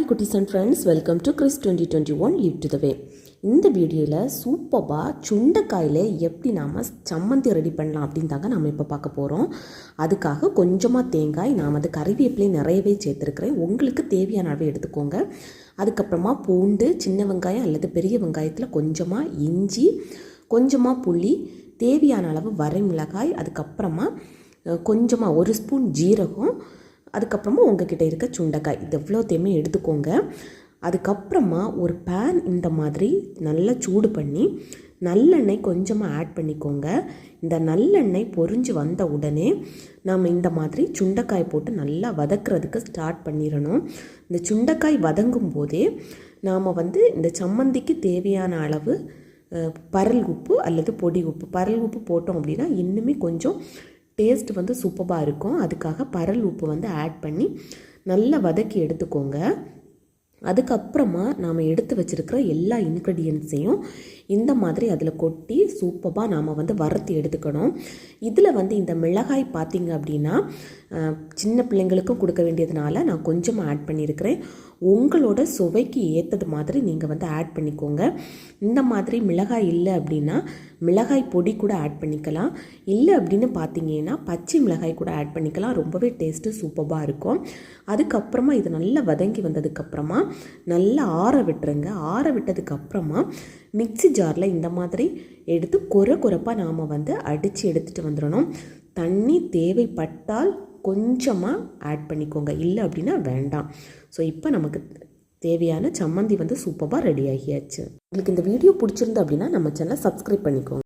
Hi குட்டீஸ் and friends, welcome to Chris 2021 leave to the way. இந்த வீடியோவில் சூப்பராக சுண்டைக்காயில் எப்படி நாம் சம்மந்தி ரெடி பண்ணலாம் அப்படின்னு தாங்க நம்ம இப்போ பார்க்க போகிறோம். அதுக்காக கொஞ்சமாக தேங்காய், நான் வந்து கறிவேப்பிலை நிறையவே சேர்த்துருக்கிறேன். உங்களுக்கு தேவையான அளவு எடுத்துக்கோங்க. அதுக்கப்புறமா பூண்டு, சின்ன வெங்காயம் அல்லது பெரிய வெங்காயத்தில் கொஞ்சமாக இஞ்சி, கொஞ்சமாக புளி, தேவையான அளவு வரைமிளகாய், அதுக்கப்புறமா கொஞ்சமாக 1 ஸ்பூன் ஜீரகம், அதுக்கப்புறமா உங்ககிட்ட இருக்க சுண்டைக்காய், இது எவ்வளோத்தையுமே எடுத்துக்கோங்க. அதுக்கப்புறமா ஒரு பேன் இந்த மாதிரி நல்லா சூடு பண்ணி நல்லெண்ணெய் கொஞ்சமாக ஆட் பண்ணிக்கோங்க. இந்த நல்லெண்ணெய் பொரிஞ்சு வந்த உடனே நாம் இந்த மாதிரி சுண்டைக்காய் போட்டு நல்லா வதக்கிறதுக்கு ஸ்டார்ட் பண்ணிடணும். இந்த சுண்டைக்காய் வதங்கும் போதே நாம் வந்து இந்த சம்மந்திக்கு தேவையான அளவு பரல் உப்பு அல்லது பொடி உப்பு, பரல் உப்பு போட்டோம் அப்படின்னா இன்னுமே கொஞ்சம் டேஸ்ட் வந்து சூப்பராக இருக்கும். அதுக்காக பரல் உப்பு வந்து ஆட் பண்ணி நல்லா வதக்கி எடுத்துக்கோங்க. அதுக்கப்புறமா நாம் எடுத்து வச்சுருக்கிற எல்லா இன்க்ரீடியன்ட்ஸையும் இந்த மாதிரி அதில் கொட்டி சூப்பராக நாம் வந்து வறுத்து எடுத்துக்கணும். இதில் வந்து இந்த மிளகாய் பார்த்திங்க அப்படின்னா சின்ன பிள்ளைங்களுக்கும் கொடுக்க வேண்டியதுனால நான் கொஞ்சமாக ஆட் பண்ணியிருக்கிறேன். உங்களோட சுவைக்கு ஏற்றது மாதிரி நீங்கள் வந்து ஆட் பண்ணிக்கோங்க. இந்த மாதிரி மிளகாய் இல்லை அப்படின்னா மிளகாய் பொடி கூட ஆட் பண்ணிக்கலாம். இல்லை அப்படின்னு பார்த்தீங்கன்னா பச்சை மிளகாய் கூட ஆட் பண்ணிக்கலாம். ரொம்பவே டேஸ்ட்டு சூப்பராக இருக்கும். அதுக்கப்புறமா இது நல்லா வதங்கி வந்ததுக்கப்புறமா நல்லா ஆற விட்டுருங்க. ஆற விட்டதுக்கப்புறமா மிக்ஸி ஜாரில் இந்த மாதிரி எடுத்து குறைப்பாக நாம் வந்து அடித்து எடுத்துகிட்டு வந்துடணும். தண்ணி தேவைப்பட்டால் கொஞ்சமாக ஆட் பண்ணிக்கோங்க, இல்லை அப்படின்னா வேண்டாம். ஸோ இப்போ நமக்கு தேவையான சம்மந்தி வந்து சூப்பராக ரெடி ஆகியாச்சு. உங்களுக்கு இந்த வீடியோ பிடிச்சிருந்து அப்படின்னா நம்ம சேனலை சப்ஸ்கிரைப் பண்ணிக்கோங்க.